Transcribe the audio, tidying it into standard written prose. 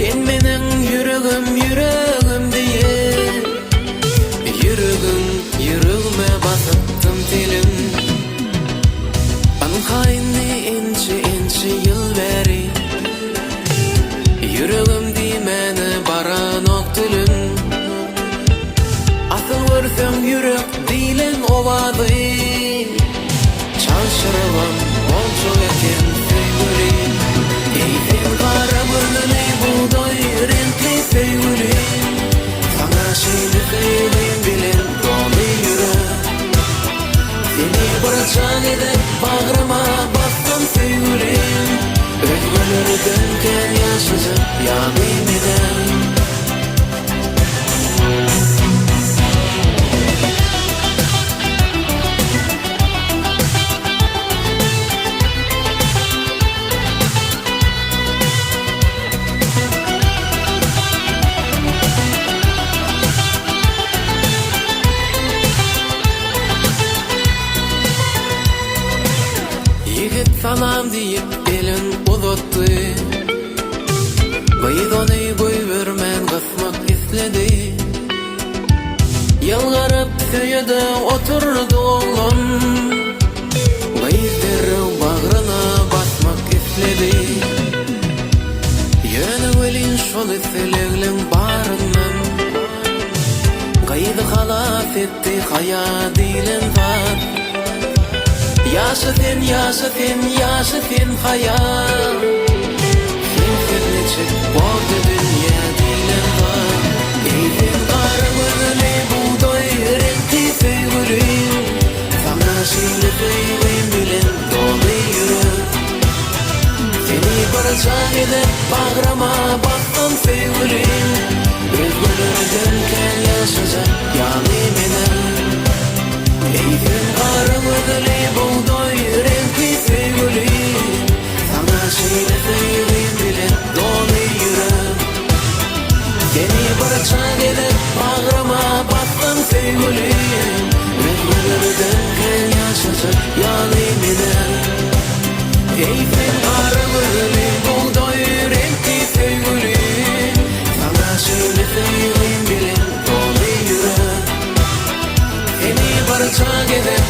Sen menen yüregim yüregim diye, yüregim yüregime basattım dilim. Anhayni inci yıl beri, yüregim dimene baran okdülüm. Asıl görsem yürek dilen ovadı, çalşırıvam olçuk eken sevgilim. Eysen kara bölüne buğday renkli sevgilim. Sana şeyli sevgilim bilen dolu yürek. Seni bırakacak edip bağrıma bastım sevgilim. Özgürlüğü dönken yaşayacak yanımdan. Salam deyip elin uzattı, Baydonay boy vermen kısmak istedi. Yalgarıp söyede oturdu oğlum, Bayzdırı bağrına basmak istedi. Yönü velin şol isteleglen barından, Gaydı halas etti haya dilen var. Yaşasın, yaşasın, yaşasın hayal. Sen sözleçik bordu dünya dilen var. Eysen karımızını buğday renkli sevgilim. Sana şeyli sevgilim bilen dolu yürek. Seni bırakacak edip bağrıma bastım sevgilim. Özgürlüğü dönken yaşayacak yanımdan. Eysen karımızını buğday renkli sevgilim. Sana şeyle sevgilim bilen dolu yürek. Seni bırakacak edip bağrıma bastım sevgilim. Özgürlüğü dönken yaşayacak yanımdan. Eysen karımızını buğday renkli sevgilim. Sana şeyle sevgilim bilen dolu yürek. Seni bırakacak edip